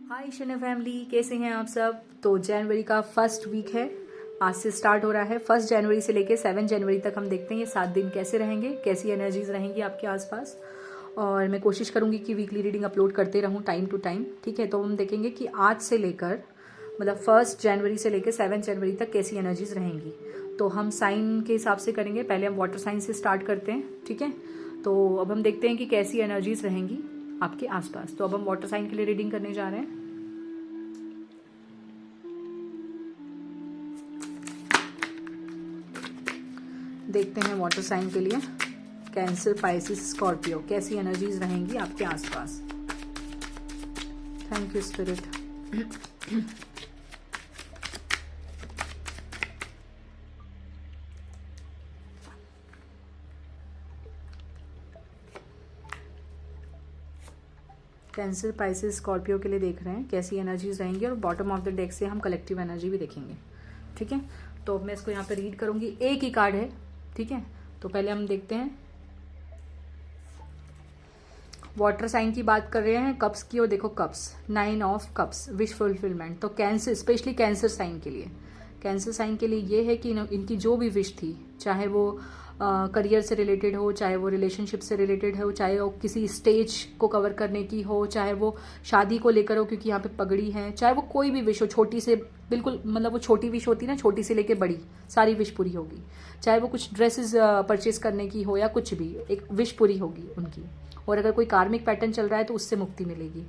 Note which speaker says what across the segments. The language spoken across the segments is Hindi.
Speaker 1: हाय शना फैमिली, कैसे हैं आप सब। तो जनवरी का फर्स्ट वीक है, आज से स्टार्ट हो रहा है। 1 जनवरी से लेके 7 जनवरी तक हम देखते हैं ये 7 दिन कैसे रहेंगे, कैसी एनर्जीज रहेंगी आपके आसपास। और मैं कोशिश करूंगी कि वीकली रीडिंग अपलोड करते रहूं टाइम टू टाइम, ठीक है। तो हम देखेंगे कि आज से लेकर मतलब 1 जनवरी से लेकर 7 जनवरी तक कैसी एनर्जीज रहेंगी। तो हम साइन के हिसाब से करेंगे। पहले हम वाटर साइन से स्टार्ट करते हैं, ठीक है। तो अब हम देखते हैं कि कैसी एनर्जीज रहेंगी आपके आसपास। तो अब हम वाटर साइन के लिए रीडिंग करने जा रहे हैं। देखते हैं वाटर साइन के लिए कैंसर, पाइसिस, स्कॉर्पियो कैसी एनर्जीज रहेंगी आपके आसपास। Thank you spirit. Cancer, Pisces, Scorpio के लिए देख रहे हैं कैसी एनर्जीज रहेंगी, और बॉटम ऑफ द डेक से हम कलेक्टिव एनर्जी भी देखेंगे, ठीक है। तो अब मैं इसको यहाँ पे रीड करूंगी, एक ही कार्ड है, ठीक है। तो पहले हम देखते हैं वाटर साइन की बात कर रहे हैं, कप्स की। और देखो cups, 9 of cups, wish fulfilment. तो कैंसर, स्पेशली कैंसर साइन के लिए, कैंसर साइन के लिए ये है कि इनकी जो भी विश थी, चाहे वो करियर से रिलेटेड हो, चाहे वो रिलेशनशिप से रिलेटेड हो, चाहे वो किसी स्टेज को कवर करने की हो, चाहे वो शादी को लेकर हो क्योंकि यहाँ पे पगड़ी है, चाहे वो कोई भी विश हो, छोटी से बिल्कुल मतलब वो छोटी विश होती है ना, छोटी से लेके बड़ी सारी विश पूरी होगी। चाहे वो कुछ ड्रेसेस परचेज करने की हो या कुछ भी, एक विश पूरी होगी उनकी। और अगर कोई कार्मिक पैटर्न चल रहा है तो उससे मुक्ति मिलेगी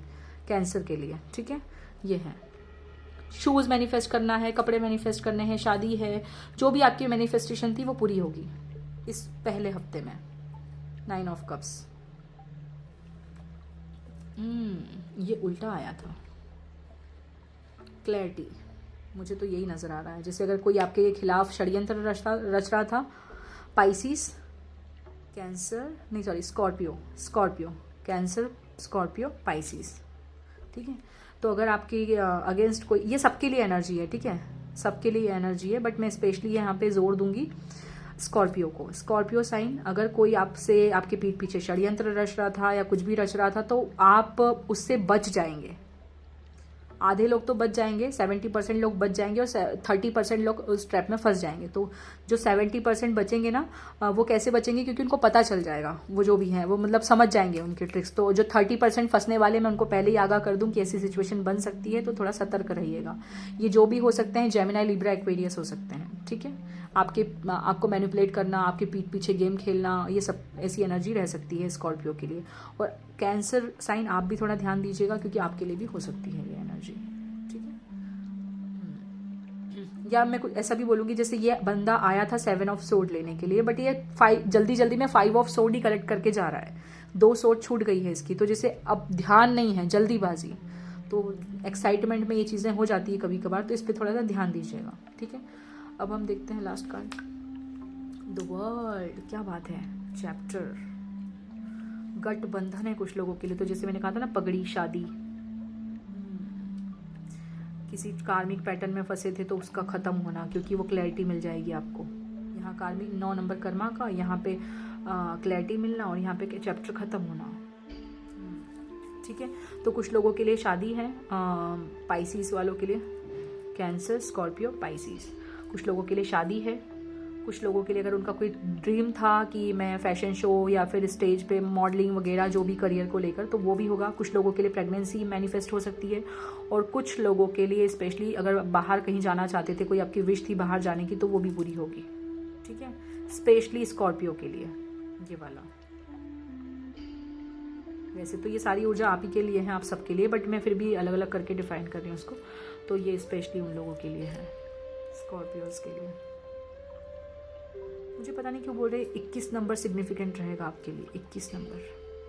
Speaker 1: कैंसर के लिए, ठीक है। ये है शूज़ मैनिफेस्ट करना है, कपड़े मैनिफेस्ट करने हैं, शादी है, जो भी आपकी मैनिफेस्टेशन थी वो पूरी होगी इस पहले हफ्ते में। 9 ऑफ कप्स। ये उल्टा आया था। क्लैरिटी, मुझे तो यही नजर आ रहा है, जैसे अगर कोई आपके खिलाफ षड्यंत्र रच रहा था। पाइसिस, कैंसर, नहीं sorry, Scorpio, cancer, Scorpio, Pisces, ठीक है। तो अगर आपके अगेंस्ट कोई, ये सबके लिए एनर्जी है, ठीक है, सबके लिए एनर्जी है, बट मैं स्पेशली यहाँ पे जोर दूंगी स्कॉर्पियो को। स्कॉर्पियो साइन, अगर कोई आपसे, आपके पीठ पीछे षड्यंत्र रच रहा था या कुछ भी रच रहा था, तो आप उससे बच जाएंगे। आधे लोग तो बच जाएंगे, 70% लोग बच जाएंगे, और 30% लोग उस ट्रैप में फंस जाएंगे। तो जो 70% बचेंगे ना, वो कैसे बचेंगे, क्योंकि उनको पता चल जाएगा, वो जो भी हैं वो मतलब समझ जाएंगे उनके ट्रिक्स। तो जो 30% फंसने वाले, मैं उनको पहले ही आगाह कर दूं कि ऐसी सिचुएशन बन सकती है, तो थोड़ा सतर्क रहिएगा। ये जो भी हो सकते हैं, जेमिनी, लिब्रा, एक्वेरियस हो सकते हैं, ठीक है। आपको मैनिपुलेट करना, आपके पीठ पीछे गेम खेलना, ये सब ऐसी एनर्जी रह सकती है स्कॉर्पियो के लिए। और कैंसर साइन, आप भी थोड़ा ध्यान दीजिएगा, क्योंकि आपके लिए भी हो सकती है ये एनर्जी, ठीक है। या मैं कुछ ऐसा भी बोलूंगी, जैसे ये बंदा आया था 7 ऑफ सोर्ड लेने के लिए, बट ये जल्दी जल्दी में 5 ऑफ सोर्ड ही कलेक्ट करके जा रहा है। 2 सोर्ड छूट गई है इसकी, तो जैसे अब ध्यान नहीं है, जल्दीबाजी, तो एक्साइटमेंट में ये चीजें हो जाती है कभी कभार, तो इस पर थोड़ा सा ध्यान दीजिएगा, ठीक है। अब हम देखते हैं लास्ट कार्ड, द वर्ल्ड। क्या बात है, चैप्टर, गठबंधन है कुछ लोगों के लिए। तो जैसे मैंने कहा था ना, पगड़ी, शादी, किसी कार्मिक पैटर्न में फंसे थे तो उसका खत्म होना, क्योंकि वो क्लैरिटी मिल जाएगी आपको। यहाँ कार्मिक 9 नंबर कर्मा का, यहाँ पे क्लैरिटी मिलना, और यहाँ पे चैप्टर खत्म होना, ठीक है। तो कुछ लोगों के लिए शादी है, पाइसिस वालों के लिए, कैंसर, स्कॉर्पियो, पाइसिस, कुछ लोगों के लिए शादी है। कुछ लोगों के लिए अगर उनका कोई ड्रीम था कि मैं फैशन शो या फिर स्टेज पे मॉडलिंग वगैरह, जो भी करियर को लेकर, तो वो भी होगा। कुछ लोगों के लिए प्रेगनेंसी मैनिफेस्ट हो सकती है, और कुछ लोगों के लिए स्पेशली अगर बाहर कहीं जाना चाहते थे, कोई आपकी विश थी बाहर जाने की, तो वो भी पूरी होगी, ठीक है। स्पेशली स्कॉर्पियो के लिए ये वाला। वैसे तो ये सारी ऊर्जा आप ही के लिए है, आप सबके लिए, बट मैं फिर भी अलग अलग करके डिफाइन कर रही हूँ उसको। तो ये स्पेशली उन लोगों के लिए है, स्कॉर्पियोज के लिए। मुझे पता नहीं क्यों बोल रहे 21 नंबर सिग्निफिकेंट रहेगा आपके लिए, 21 नंबर,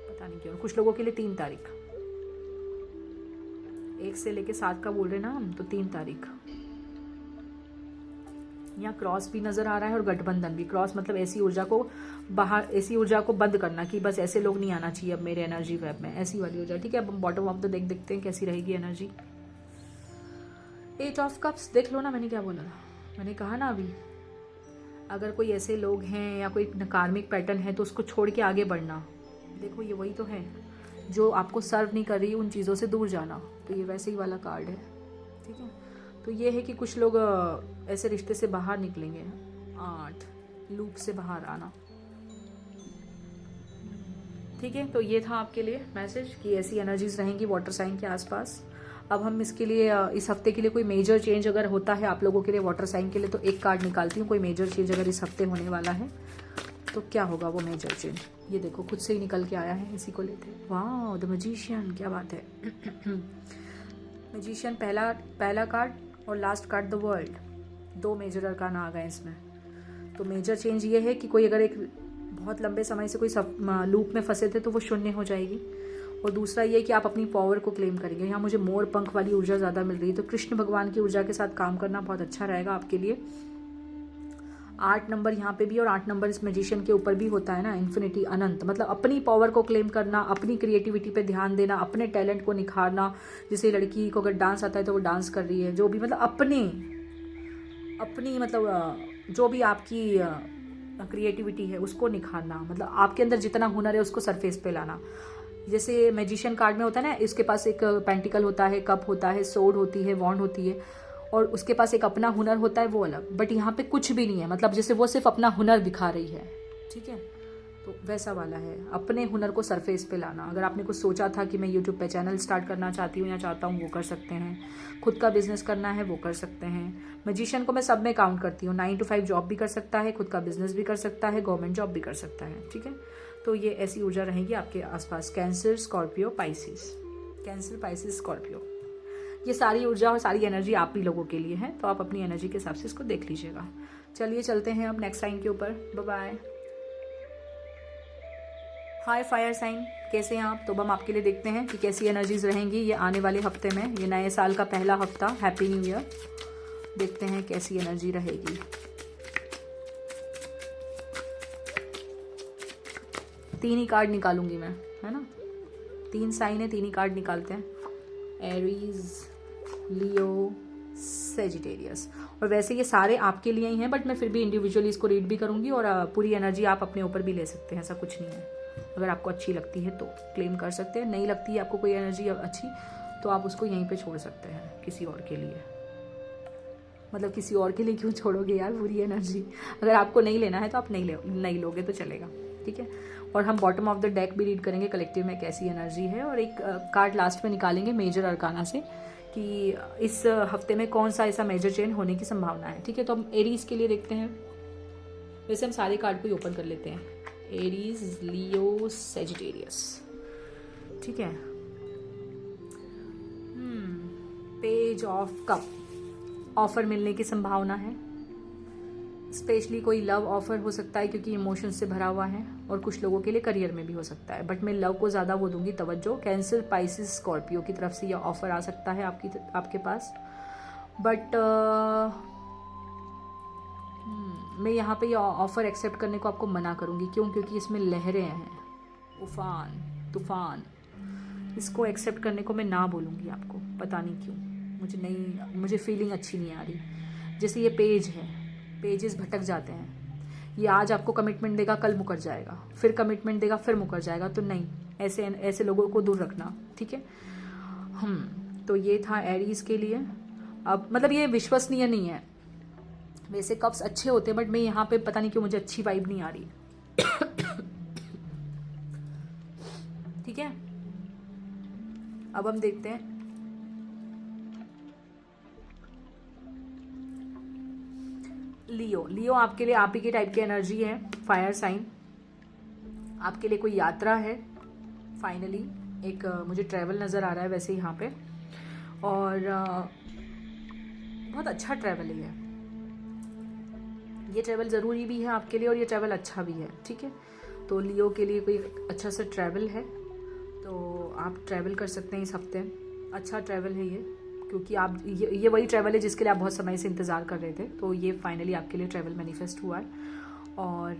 Speaker 1: पता नहीं क्यों। कुछ लोगों के लिए 3 तारीख, 1 से लेके 7 का बोल रहे ना हम, तो 3 तारीख। यहाँ क्रॉस भी नजर आ रहा है, और गठबंधन भी। क्रॉस मतलब ऐसी ऊर्जा को बाहर, ऐसी ऊर्जा को बंद करना कि बस ऐसे लोग नहीं आना चाहिए अब मेरे एनर्जी वेब में, ऐसी वाली ऊर्जा, ठीक है। अब हम बॉटम ऑफ द डेक देखते हैं कैसी रहेगी एनर्जी। 8 ऑफ कप्स, देख लो ना, मैंने क्या बोला, मैंने कहा ना अभी, अगर कोई ऐसे लोग हैं या कोई कार्मिक पैटर्न है तो उसको छोड़ के आगे बढ़ना। देखो ये वही तो है, जो आपको सर्व नहीं कर रही उन चीज़ों से दूर जाना। तो ये वैसे ही वाला कार्ड है, ठीक है। तो ये है कि कुछ लोग ऐसे रिश्ते से बाहर निकलेंगे। 8 लूप से बाहर आना, ठीक है। तो ये था आपके लिए मैसेज कि ऐसी एनर्जीज रहेंगी वाटर साइन के आसपास। अब हम इसके लिए इस हफ्ते के लिए कोई मेजर चेंज अगर होता है आप लोगों के लिए वाटर साइन के लिए, तो एक कार्ड निकालती हूँ। कोई मेजर चेंज अगर इस हफ्ते होने वाला है तो क्या होगा वो मेजर चेंज। ये देखो खुद से ही निकल के आया है, इसी को लेते हैं। वाह, द मैजिशियन, क्या बात है। मैजिशियन पहला कार्ड और last card the world, 2 major arcana आ गए इसमें। तो मेजर चेंज ये है कि कोई अगर एक बहुत लंबे समय से कोई लूप में फंसे थे तो वो शून्य हो जाएगी। और दूसरा ये कि आप अपनी पावर को क्लेम करेंगे। यहाँ मुझे मोर पंख वाली ऊर्जा ज़्यादा मिल रही है, तो कृष्ण भगवान की ऊर्जा के साथ काम करना बहुत अच्छा रहेगा आपके लिए। 8 नंबर यहाँ पे भी और 8 नंबर इस मैजिशियन के ऊपर भी होता है ना, इन्फिनिटी, अनंत। मतलब अपनी पावर को क्लेम करना, अपनी क्रिएटिविटी पे ध्यान देना, अपने टैलेंट को निखारना। जैसे लड़की को अगर डांस आता है तो वो डांस कर रही है, जो भी मतलब अपनी मतलब जो भी आपकी क्रिएटिविटी है उसको निखारना। मतलब आपके अंदर जितना हुनर है उसको सरफेस पे लाना। जैसे मैजिशियन कार्ड में होता है ना, इसके पास एक पेंटिकल होता है, कप होता है, सोर्ड होती है, वॉन्ड होती है, और उसके पास एक अपना हुनर होता है, वो अलग। बट यहाँ पे कुछ भी नहीं है, मतलब जैसे वो सिर्फ अपना हुनर दिखा रही है, ठीक है। तो वैसा वाला है, अपने हुनर को सरफेस पे लाना। अगर आपने कुछ सोचा था कि मैं यूट्यूब पे चैनल स्टार्ट करना चाहती हूँ या चाहता हूँ, वो कर सकते हैं। खुद का बिजनेस करना है, वो कर सकते हैं। मैजिशियन को मैं सब में काउंट करती हूँ। 9 to 5 जॉब भी कर सकता है, खुद का बिजनेस भी कर सकता है, गवर्नमेंट जॉब भी कर सकता है, ठीक है। तो ये ऐसी ऊर्जा रहेगी आपके आसपास। Cancer, Scorpio, Pisces. Cancer, Pisces, Scorpio, ये सारी ऊर्जा और सारी एनर्जी आप ही लोगों के लिए है। तो आप अपनी एनर्जी के हिसाब से इसको देख लीजिएगा। चलिए चलते हैं अब नेक्स्ट साइन के ऊपर। Bye bye. Hi fire sign, कैसे हैं आप? तो हम आपके लिए देखते हैं कि कैसी एनर्जीज रहेंगी ये आने वाले हफ्ते में। ये नए साल का पहला हफ्ता, हैप्पी न्यू ईयर। देखते हैं कैसी एनर्जी रहेगी। 3 ही कार्ड निकालूंगी मैं, है ना। 3 साइन है, 3 ही कार्ड निकालते हैं। एरीज, लियो, सेजिटेरियस। और वैसे ये सारे आपके लिए ही हैं, बट मैं फिर भी इंडिविजुअली इसको रीड भी करूंगी और पूरी एनर्जी आप अपने ऊपर भी ले सकते हैं, ऐसा कुछ नहीं है। अगर आपको अच्छी लगती है तो क्लेम कर सकते हैं, नहीं लगती है आपको कोई एनर्जी अच्छी तो आप उसको यहीं पे छोड़ सकते हैं किसी और के लिए। मतलब किसी और के लिए क्यों छोड़ोगे यार बुरी एनर्जी। अगर आपको नहीं लेना है तो आप नहीं लोगे तो चलेगा, ठीक है। और हम बॉटम ऑफ द डेक भी रीड करेंगे कलेक्टिव में कैसी एनर्जी है, और एक कार्ड लास्ट में निकालेंगे मेजर अरकाना से कि इस हफ्ते में कौन सा ऐसा मेजर चेंज होने की संभावना है, ठीक है। तो हम एरीज के लिए देखते हैं। वैसे हम सारे कार्ड को ही ओपन कर लेते हैं। एरीज, लियो, सेजिटेरियस, ठीक है। पेज ऑफ कप, ऑफर मिलने की संभावना है। स्पेशली कोई लव ऑफर हो सकता है क्योंकि इमोशंस से भरा हुआ है, और कुछ लोगों के लिए करियर में भी हो सकता है। बट मैं लव को ज़्यादा वो दूंगी तवज्जो। कैंसर, पाइसिस, स्कॉर्पियो की तरफ से यह ऑफर आ सकता है आपके पास। बट मैं यहाँ पे ये ऑफर एक्सेप्ट करने को आपको मना करूँगी। क्यों? क्योंकि इसमें लहरें हैं, तूफान। इसको एक्सेप्ट करने को मैं ना बोलूँगी आपको, पता नहीं क्यों। मुझे फीलिंग अच्छी नहीं आ रही। जैसे ये पेज है, पेजेस भटक जाते हैं। ये आज आपको कमिटमेंट देगा, कल मुकर जाएगा, फिर कमिटमेंट देगा, फिर मुकर जाएगा। तो नहीं, ऐसे लोगों को दूर रखना, ठीक है। तो ये था एरीज के लिए। अब मतलब ये विश्वसनीय नहीं है। वैसे कप्स अच्छे होते हैं, बट मैं यहाँ पे पता नहीं क्यों मुझे अच्छी वाइब नहीं आ रही, ठीक है। अब हम देखते हैं लियो आपके लिए आप ही के टाइप की एनर्जी है। फायर साइन, आपके लिए कोई यात्रा है। फाइनली एक मुझे ट्रैवल नज़र आ रहा है वैसे यहाँ पे, और बहुत अच्छा ट्रैवल है ये ट्रैवल ज़रूरी भी है आपके लिए, और ये ट्रैवल अच्छा भी है, ठीक है। तो लियो के लिए कोई अच्छा सा ट्रैवल है, तो आप ट्रैवल कर सकते हैं इस हफ्ते। अच्छा ट्रैवल है ये, क्योंकि आप ये वही ट्रैवल है जिसके लिए आप बहुत समय से इंतज़ार कर रहे थे। तो ये फाइनली आपके लिए ट्रैवल मैनिफेस्ट हुआ है, और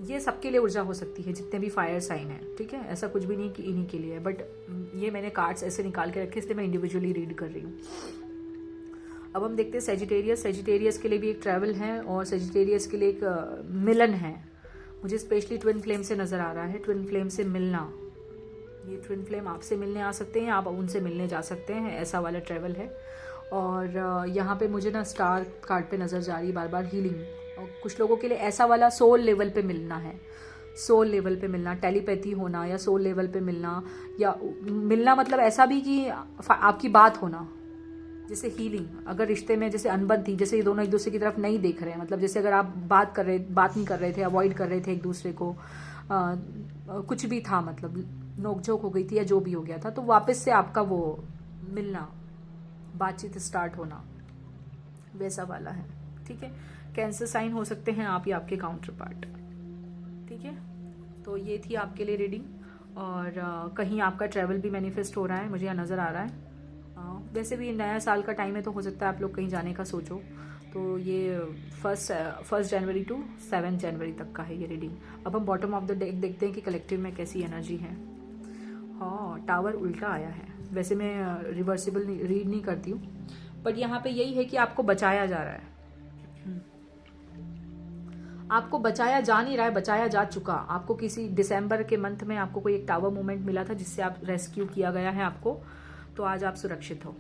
Speaker 1: ये सबके लिए ऊर्जा हो सकती है जितने भी फायर साइन है, ठीक है। ऐसा कुछ भी नहीं कि इन्हीं के लिए, बट ये मैंने कार्ड्स ऐसे निकाल के रखे इसलिए मैं इंडिविजुअली रीड कर रही हूँ। अब हम देखते हैं सेजिटेरियस के लिए भी एक ट्रैवल है, और सेजिटेरियस के लिए एक मिलन है। मुझे स्पेशली ट्विन फ्लेम से नज़र आ रहा है, ट्विन फ्लेम से मिलना, ये ट्विन फ्लेम आपसे मिलने आ सकते हैं, आप उनसे मिलने जा सकते हैं, ऐसा वाला ट्रैवल है। और यहाँ पे मुझे ना स्टार कार्ड पे नज़र जा रही है बार बार हीलिंग, और कुछ लोगों के लिए ऐसा वाला सोल लेवल पे मिलना है, सोल लेवल पे मिलना, टेलीपैथी होना या सोल लेवल पे मिलना, या मिलना मतलब ऐसा भी कि आपकी बात होना, जैसे हीलिंग। अगर रिश्ते में जैसे अनबन थी, जैसे ये दोनों एक दूसरे की तरफ नहीं देख रहे हैं, मतलब जैसे अगर आप बात नहीं कर रहे थे, अवॉइड कर रहे थे एक दूसरे को, कुछ भी था, मतलब नोकझोंक हो गई थी या जो भी हो गया था, तो वापस से आपका वो मिलना, बातचीत स्टार्ट होना, वैसा वाला है। ठीक है, कैंसर साइन हो सकते हैं आप या आपके काउंटर पार्ट। ठीक है, तो ये थी आपके लिए रीडिंग। और कहीं आपका ट्रैवल भी मैनिफेस्ट हो रहा है, मुझे यहाँ नज़र आ रहा है। वैसे भी नया साल का टाइम है, तो हो सकता है आप लोग कहीं जाने का सोचो। तो ये फर्स्ट जनवरी टू 7 जनवरी तक का है ये रीडिंग। अब हम बॉटम ऑफ द डेक देखते हैं कि कलेक्टिव में कैसी एनर्जी है। हाँ, टावर उल्टा आया है। वैसे मैं रिवर्सिबल रीड नहीं करती हूँ, बट यहाँ पे यही है कि आपको बचाया जा रहा है। आपको बचाया जा नहीं रहा है, बचाया जा चुका। आपको किसी दिसंबर के मंथ में आपको कोई एक टावर मूवमेंट मिला था जिससे आप रेस्क्यू किया गया है आपको, तो आज आप सुरक्षित हो।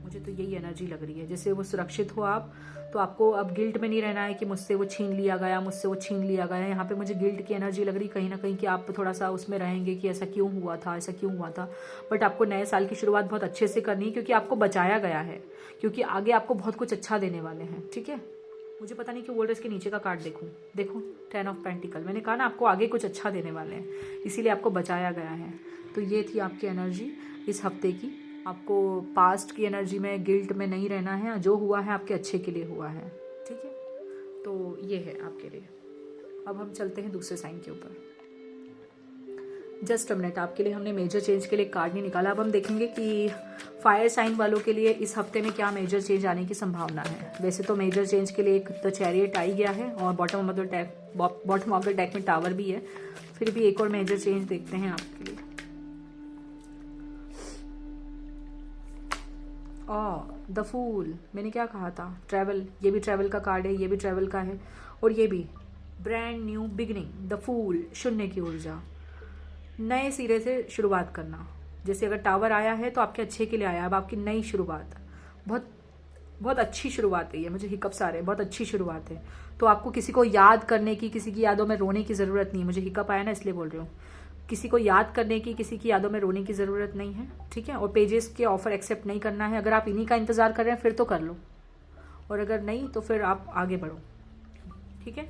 Speaker 1: मुझे तो यही एनर्जी लग रही है, जैसे वो सुरक्षित हो आप, तो आपको अब गिल्ट में नहीं रहना है कि मुझसे वो छीन लिया गया, मुझसे वो छीन लिया गया। यहाँ पे मुझे गिल्ट की एनर्जी लग रही कहीं ना कहीं कि आप थोड़ा सा उसमें रहेंगे कि ऐसा क्यों हुआ था, ऐसा क्यों हुआ था। बट आपको नए साल की शुरुआत बहुत अच्छे से करनी है, क्योंकि आपको बचाया गया है, क्योंकि आगे आपको बहुत कुछ अच्छा देने वाले हैं। ठीक है, मुझे पता नहीं क्यों बोल रहे इसके नीचे का कार्ड देखो 10 ऑफ पेंटिकल। मैंने कहा ना आपको आगे कुछ अच्छा देने वाले हैं, इसीलिए आपको बचाया गया है। तो ये थी आपकी एनर्जी इस हफ्ते की। आपको पास्ट की एनर्जी में, गिल्ट में नहीं रहना है, जो हुआ है आपके अच्छे के लिए हुआ है। ठीक है, तो ये है आपके लिए। अब हम चलते हैं दूसरे साइन के ऊपर। जस्ट अ मिनट, आपके लिए हमने मेजर चेंज के लिए कार्ड नहीं निकाला। अब हम देखेंगे कि फायर साइन वालों के लिए इस हफ्ते में क्या मेजर चेंज आने की संभावना है। वैसे तो मेजर चेंज के लिए एक द चैरियट आ ही गया है, और बॉटम ऑफ द डेक में टावर भी है। फिर भी एक और मेजर चेंज देखते हैं आपके लिए। द फूल, मैंने क्या कहा था, ट्रैवल। ये भी ट्रैवल का कार्ड है, ये भी ट्रैवल का है, और ये भी brand new beginning. The fool, शून्य की ऊर्जा, नए सिरे से शुरुआत करना। जैसे अगर टावर आया है तो आपके अच्छे के लिए आया, अब आपकी नई शुरुआत, बहुत बहुत अच्छी शुरुआत है ये। मुझे हिकअप्स आ रहे हैं, बहुत अच्छी शुरुआत है। तो आपको किसी को याद करने की, किसी की यादों में रोने की ज़रूरत नहीं है। मुझे हिकअप आया ना, इसलिए बोल रही हूँ। किसी को याद करने की, किसी की यादों में रोने की ज़रूरत नहीं है। ठीक है, और पेजेस के ऑफर एक्सेप्ट नहीं करना है। अगर आप इन्हीं का इंतज़ार कर रहे हैं फिर तो कर लो, और अगर नहीं तो फिर आप आगे बढ़ो। ठीक है,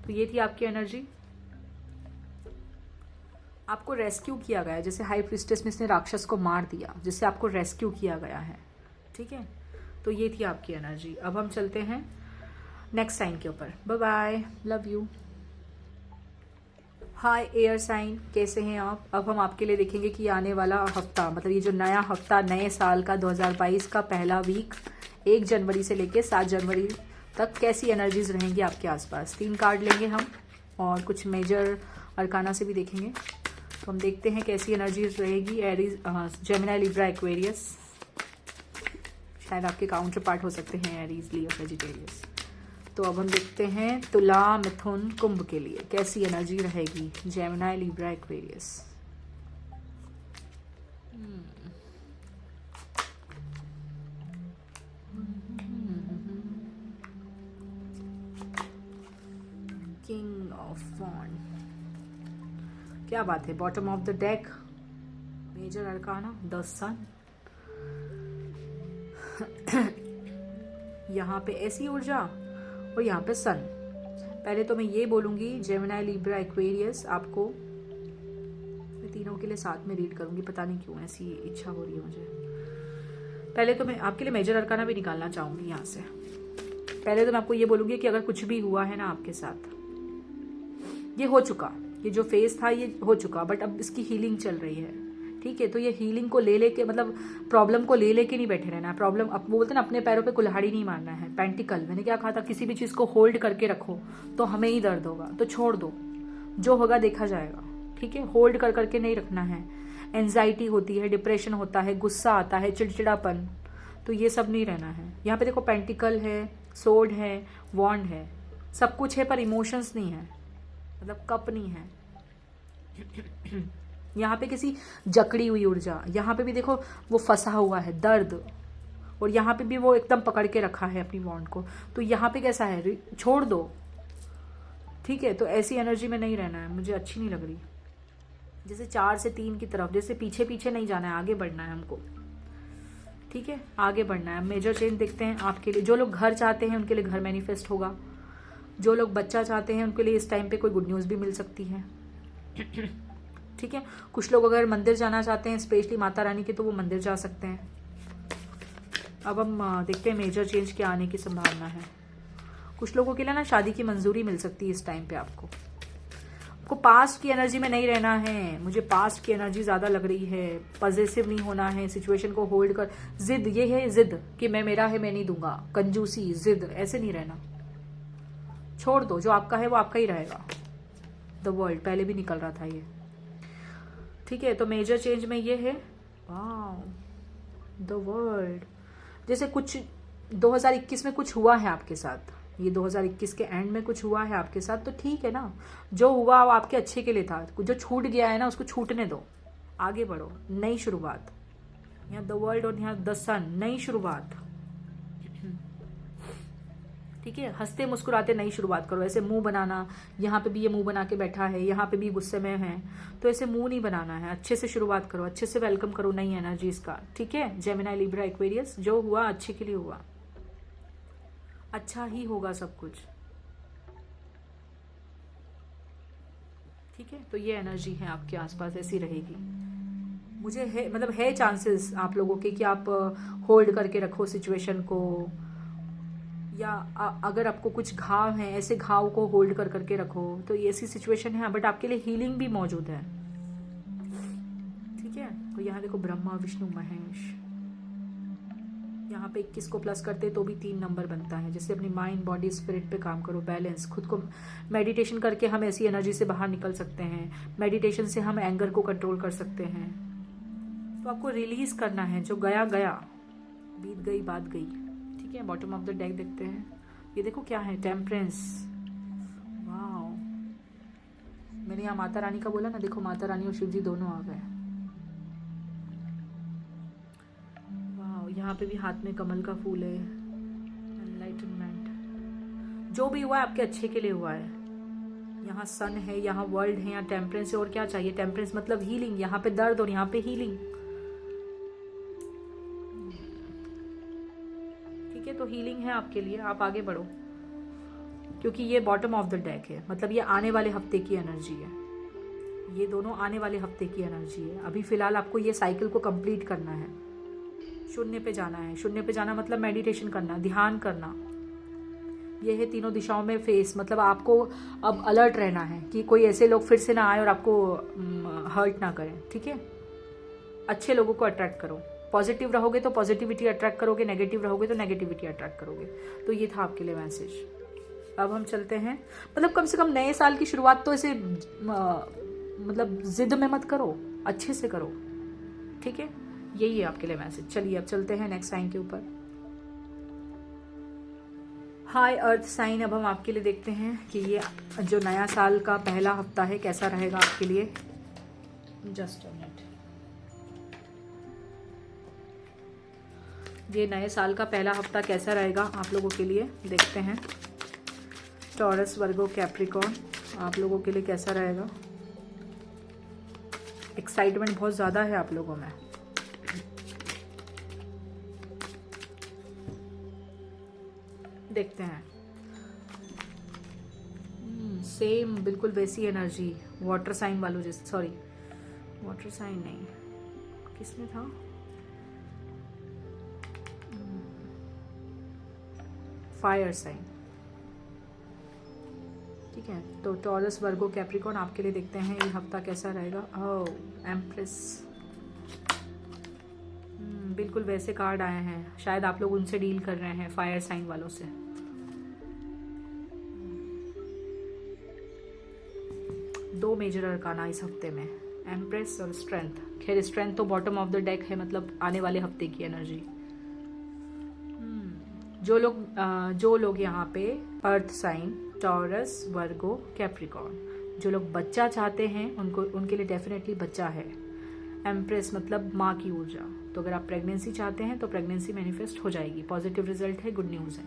Speaker 1: तो ये थी आपकी एनर्जी। आपको रेस्क्यू किया गया है, जैसे हाई प्रिस्टेस में इसने राक्षस को मार दिया, जिससे आपको रेस्क्यू किया गया है। ठीक है, तो ये थी आपकी एनर्जी। अब हम चलते हैं नेक्स्ट साइन के ऊपर। Bye bye, love you. Hi air sign, कैसे हैं आप। अब हम आपके लिए देखेंगे कि आने वाला हफ्ता, मतलब ये जो नया हफ्ता, नए साल का 2022 का पहला वीक, 1 जनवरी से लेके 7 जनवरी तक कैसी एनर्जीज रहेंगी आपके आसपास। 3 कार्ड लेंगे हम, और कुछ मेजर अरकाना से भी देखेंगे। तो हम देखते हैं कैसी एनर्जीज रहेगी। एरीज, जेमिनी, लिब्रा, एक्वेरियस, शायद आपके काउंटर पार्ट हो सकते हैं एरीज, लियो, सेजिटेरियस। तो अब हम देखते हैं तुला, मिथुन, कुंभ के लिए कैसी एनर्जी रहेगी। Gemini, Libra, Aquarius. King of wand, क्या बात है। Bottom of the deck, major arcana, the sun. यहाँ पे ऐसी ऊर्जा, और यहाँ पे सन। पहले तो मैं ये बोलूँगी, जेमिनी, लिब्रा, एक्वेरियस, आपको मैं तीनों के लिए साथ में रीड करूँगी, पता नहीं क्यों ऐसी इच्छा हो रही है मुझे। पहले तो मैं आपके लिए मेजर अरकाना भी निकालना चाहूँगी यहाँ से। पहले तो मैं आपको ये बोलूँगी कि अगर कुछ भी हुआ है ना आपके साथ, ये हो चुका, ये जो फेज था ये हो चुका, बट अब इसकी हीलिंग चल रही है। ठीक है, तो ये हीलिंग को ले लेके, मतलब प्रॉब्लम को ले लेके नहीं बैठे रहना है। प्रॉब्लम, वो बोलते हैं ना, अपने पैरों पे कुल्हाड़ी नहीं मारना है। पेंटिकल, मैंने क्या कहा था, किसी भी चीज़ को होल्ड करके रखो तो हमें ही दर्द होगा, तो छोड़ दो, जो होगा देखा जाएगा। ठीक है, होल्ड कर करके नहीं रखना है। एंजाइटी होती है, डिप्रेशन होता है, गुस्सा आता है, चिड़चिड़ापन, तो ये सब नहीं रहना है। यहाँ पे देखो पेंटिकल है, सोर्ड है, वॉन्ड है, सब कुछ है, पर इमोशंस नहीं है, मतलब कप नहीं है। यहाँ पे किसी जकड़ी हुई ऊर्जा, यहाँ पे भी देखो वो फंसा हुआ है दर्द, और यहाँ पे भी वो एकदम पकड़ के रखा है अपनी बॉन्ड को। तो यहाँ पे कैसा है, छोड़ दो, ठीक है। तो ऐसी एनर्जी में नहीं रहना है, मुझे अच्छी नहीं लग रही। जैसे 4 से 3 की तरफ, जैसे पीछे पीछे नहीं जाना है, आगे बढ़ना है हमको, ठीक है, आगे बढ़ना है। मेजर चेंज देखते हैं आपके लिए। जो लोग घर चाहते हैं उनके लिए घर मैनिफेस्ट होगा। जो लोग बच्चा चाहते हैं उनके लिए इस टाइम पे कोई गुड न्यूज़ भी मिल सकती है, ठीक है। कुछ लोग अगर मंदिर जाना चाहते हैं स्पेशली माता रानी के, तो वो मंदिर जा सकते हैं। अब हम देखते हैं मेजर चेंज क्या आने की संभावना है। कुछ लोगों के लिए ना शादी की मंजूरी मिल सकती है इस टाइम पे आपको। आपको पास्ट की एनर्जी में नहीं रहना है, मुझे पास्ट की एनर्जी ज़्यादा लग रही है। पॉजिटिव नहीं होना है, सिचुएशन को होल्ड कर, जिद, ये है जिद कि मैं, मेरा है मैं नहीं दूंगा, कंजूसी, जिद, ऐसे नहीं रहना। छोड़ दो, जो आपका है वो आपका ही रहेगा। द वर्ल्ड पहले भी निकल रहा था ये, ठीक है। तो मेजर चेंज में ये है, वाह, द वर्ल्ड। जैसे कुछ 2021 में कुछ हुआ है आपके साथ, ये 2021 के एंड में कुछ हुआ है आपके साथ, तो ठीक है ना। जो हुआ वो आपके अच्छे के लिए था। जो छूट गया है ना उसको छूटने दो, आगे बढ़ो, नई शुरुआत। यहाँ द वर्ल्ड और यहाँ द सन, नई शुरुआत, ठीक है। हंसते मुस्कुराते नई शुरुआत करो। ऐसे मुंह बनाना, यहाँ पे भी ये मुंह बना के बैठा है, यहाँ पे भी गुस्से में है, तो ऐसे मुंह नहीं बनाना है। अच्छे से शुरुआत करो, अच्छे से वेलकम करो नई एनर्जीज का, ठीक है। जेमिनी, लिब्रा, एक्वेरियस, जो हुआ अच्छे के लिए हुआ, अच्छा ही होगा सब कुछ, ठीक है। तो ये एनर्जी है आपके आसपास, ऐसी रहेगी। मुझे है, मतलब है चांसेस आप लोगों के कि आप होल्ड करके रखो सिचुएशन को, या अगर आपको कुछ घाव हैं, ऐसे घाव को होल्ड कर करके रखो, तो ये ऐसी सिचुएशन है। बट आपके लिए हीलिंग भी मौजूद है, ठीक है। तो यहाँ देखो ब्रह्मा, विष्णु, महेश। यहाँ पे 21 को प्लस करते तो भी 3 नंबर बनता है। जैसे अपनी माइंड, बॉडी, स्पिरिट पे काम करो, बैलेंस, खुद को मेडिटेशन करके हम ऐसी एनर्जी से बाहर निकल सकते हैं। मेडिटेशन से हम एंगर को कंट्रोल कर सकते हैं। तो आपको रिलीज करना है, जो गया गया, बीत गई बात गई, ठीक है। बॉटम ऑफ द डेक देखते हैं, ये देखो क्या है, टेम्परेंस। वाह, मैंने यहाँ माता रानी का बोला ना, देखो माता रानी और शिव जी दोनों आ गए। यहाँ पे भी हाथ में कमल का फूल है, एनलाइटनमेंट। जो भी हुआ है आपके अच्छे के लिए हुआ है। यहाँ सन है, यहाँ वर्ल्ड है, यहाँ टेम्परेंस है, और क्या चाहिए। टेम्परेंस मतलब हीलिंग, यहाँ पे दर्द और यहाँ पे हीलिंग, ठीक है। तो हीलिंग है आपके लिए, आप आगे बढ़ो, क्योंकि ये बॉटम ऑफ द डेक है, मतलब ये आने वाले हफ्ते की एनर्जी है। ये दोनों आने वाले हफ्ते की एनर्जी है। अभी फिलहाल आपको ये साइकिल को कंप्लीट करना है, शून्य पे जाना है। शून्य पे जाना मतलब मेडिटेशन करना, ध्यान करना। ये है तीनों दिशाओं में फेस, मतलब आपको अब अलर्ट रहना है कि कोई ऐसे लोग फिर से ना आए और आपको हर्ट ना करें, ठीक है। अच्छे लोगों को अट्रैक्ट करो, पॉजिटिव रहोगे तो पॉजिटिविटी अट्रैक्ट करोगे, नेगेटिव रहोगे तो नेगेटिविटी अट्रैक्ट करोगे। तो ये था आपके लिए मैसेज। अब हम चलते हैं, मतलब कम से कम नए साल की शुरुआत तो ऐसे मतलब जिद में मत करो, अच्छे से करो, ठीक है। यही है आपके लिए मैसेज। चलिए अब चलते हैं नेक्स्ट साइन के ऊपर। हाय अर्थ साइन, अब हम आपके लिए देखते हैं कि ये जो नया साल का पहला हफ्ता है कैसा रहेगा आपके लिए। Just a minute. ये नए साल का पहला हफ्ता कैसा रहेगा आप लोगों के लिए, देखते हैं। टॉरस, वर्गो, कैप्रिकॉर्न, आप लोगों के लिए कैसा रहेगा। एक्साइटमेंट बहुत ज़्यादा है आप लोगों में। देखते हैं। सेम बिल्कुल वैसी एनर्जी वाटर साइन वालों जैसे, सॉरी वाटर साइन नहीं, किसमें था, फायर साइन, ठीक है। तो टॉरस, वर्गो, कैप्रिकॉर्न आपके लिए देखते हैं ये हफ्ता कैसा रहेगा। ओह, एम्प्रेस, बिल्कुल वैसे कार्ड आए हैं, शायद आप लोग उनसे डील कर रहे हैं, फायर साइन वालों से। दो मेजर अरकाना इस हफ्ते में, एम्प्रेस और स्ट्रेंथ। खैर स्ट्रेंथ तो बॉटम ऑफ द डेक है, मतलब आने वाले हफ्ते की एनर्जी। जो लोग यहाँ पे अर्थ साइन, टॉरस, वर्गो, कैप्रिकॉर्न, जो लोग बच्चा चाहते हैं उनके लिए डेफिनेटली बच्चा है। एम्प्रेस मतलब माँ की ऊर्जा। तो अगर आप प्रेगनेंसी चाहते हैं तो प्रेगनेंसी मैनिफेस्ट हो जाएगी, पॉजिटिव रिजल्ट है, गुड न्यूज़ है।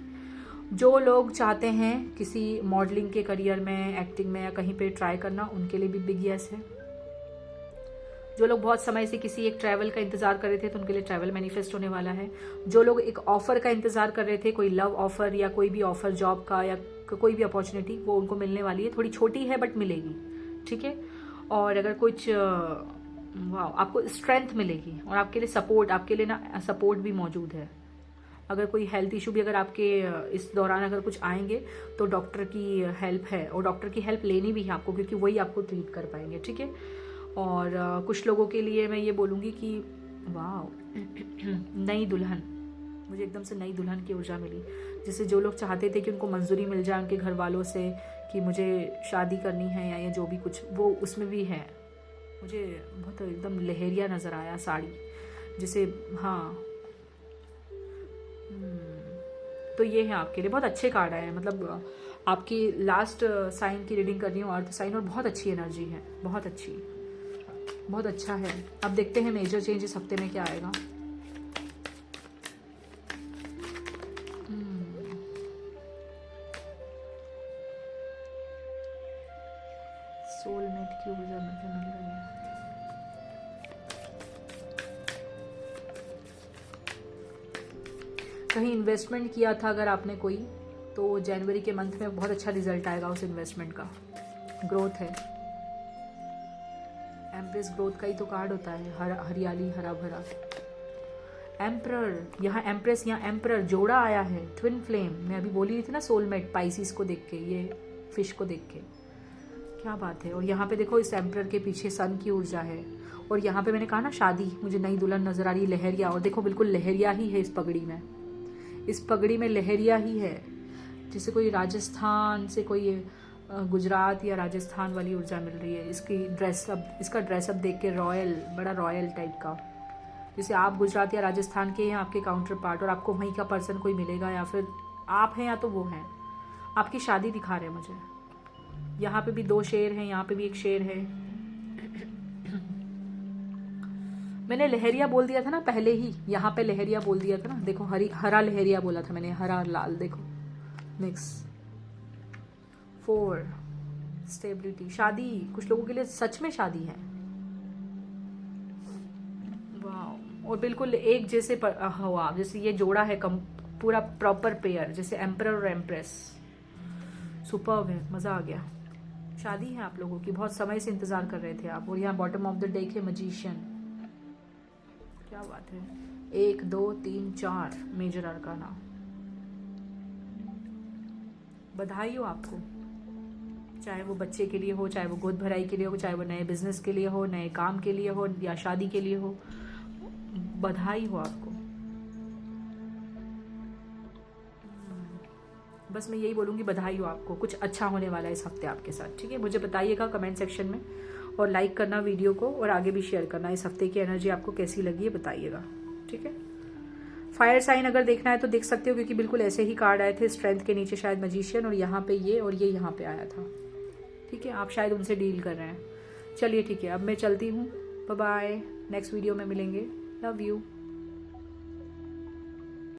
Speaker 1: जो लोग चाहते हैं किसी मॉडलिंग के करियर में, एक्टिंग में या कहीं पे ट्राई करना, उनके लिए भी बिग यस है। जो लोग बहुत समय से किसी एक ट्रैवल का इंतजार कर रहे थे तो उनके लिए ट्रैवल मैनिफेस्ट होने वाला है। जो लोग एक ऑफर का इंतजार कर रहे थे, कोई लव ऑफर या कोई भी ऑफर जॉब का या कोई भी अपॉर्चुनिटी, वो उनको मिलने वाली है। थोड़ी छोटी है बट मिलेगी, ठीक है। और अगर कुछ वाह, आपको स्ट्रेंथ मिलेगी और आपके लिए सपोर्ट, आपके लिए ना सपोर्ट भी मौजूद है। अगर कोई हेल्थ इशू भी अगर आपके इस दौरान अगर कुछ आएंगे तो डॉक्टर की हेल्प है, और डॉक्टर की हेल्प लेनी भी है आपको, क्योंकि वही आपको ट्रीट कर पाएंगे, ठीक है। और कुछ लोगों के लिए मैं ये बोलूँगी कि वाह, नई दुल्हन, मुझे एकदम से नई दुल्हन की ऊर्जा मिली, जिससे जो लोग चाहते थे कि उनको मंजूरी मिल जाए उनके घर वालों से कि मुझे शादी करनी है या ये जो भी कुछ, वो उसमें भी है। मुझे बहुत एकदम लहरिया नज़र आया साड़ी, जिसे हाँ। तो ये है आपके लिए बहुत अच्छे कार्ड आए हैं। मतलब आपकी लास्ट साइन की रीडिंग कर रही हूँ, अर्थ साइन, और बहुत अच्छी एनर्जी है, बहुत अच्छी, बहुत अच्छा है। अब देखते हैं मेजर चेंज इस हफ्ते में क्या आएगा। सोलमेट की ऊर्जा मुझे मिल रही है। कहीं इन्वेस्टमेंट किया था अगर आपने कोई, तो जनवरी के मंथ में बहुत अच्छा रिजल्ट आएगा उस इन्वेस्टमेंट का। ग्रोथ है, एम्प्रेस ग्रोथ का ही तो कार्ड होता है, हरियाली, हरा भरा। एम्परर, यहाँ एम्प्रेस, यहाँ एम्परर जोड़ा आया है, ट्विन फ्लेम। मैं अभी बोली रही थी ना सोलमेट, पाइसिस को देख के, ये फिश को देख के, क्या बात है। और यहाँ पे देखो इस एम्परर के पीछे सन की ऊर्जा है, और यहाँ पे मैंने कहा ना शादी, मुझे नई दुल्हन नजर आ रही है, लहरिया। और देखो बिल्कुल लहरिया ही है इस पगड़ी में, इस पगड़ी में लहरिया ही है। जैसे कोई राजस्थान से, कोई गुजरात या राजस्थान वाली ऊर्जा मिल रही है। इसकी ड्रेसअप, इसका ड्रेसअप देख के रॉयल, बड़ा रॉयल टाइप का। जैसे आप गुजरात या राजस्थान के हैं आपके काउंटर पार्ट, और आपको वहीं का पर्सन कोई मिलेगा, या फिर आप हैं या तो वो हैं। आपकी शादी दिखा रहे हैं मुझे। यहाँ पे भी 2 शेर हैं, यहाँ पे भी 1 शेर है। मैंने लहरिया बोल दिया था ना पहले ही, यहाँ पे लहरिया बोल दिया था ना। देखो हरा लहरिया बोला था मैंने, हरा लाल, देखो मिक्स। 4 स्टेबिलिटी, शादी, कुछ लोगों के लिए सच में शादी है। वाह, और बिल्कुल एक जैसे हुआ, जैसे ये जोड़ा है पूरा प्रॉपर पेयर, जैसे एम्परर और एम्प्रेस। सुपर्ब है, मजा आ गया। शादी है आप लोगों की, बहुत समय से इंतजार कर रहे थे आप। और यहाँ बॉटम ऑफ द डेक है मजिशियन, क्या बात है। 1 2 3 4 मेजर अरकाना। बधाई हो आपको, चाहे वो बच्चे के लिए हो, चाहे वो गोद भराई के लिए हो, चाहे वो नए बिजनेस के लिए हो, नए काम के लिए हो, या शादी के लिए हो। बधाई हो आपको। बस मैं यही बोलूँगी, बधाई हो आपको, कुछ अच्छा होने वाला है इस हफ्ते आपके साथ, ठीक है। मुझे बताइएगा कमेंट सेक्शन में, और लाइक करना वीडियो को, और आगे भी शेयर करना। इस हफ्ते की एनर्जी आपको कैसी लगी है बताइएगा, ठीक है। फायर साइन अगर देखना है तो देख सकते हो, क्योंकि बिल्कुल ऐसे ही कार्ड आए थे। स्ट्रेंथ के नीचे शायद मजिशियन, और यहाँ पे ये, और ये यहाँ पे आया था, ठीक है। आप शायद उनसे डील कर रहे हैं। चलिए ठीक है, अब मैं चलती हूँ, बाय बाय, नेक्स्ट वीडियो में मिलेंगे, लव यू।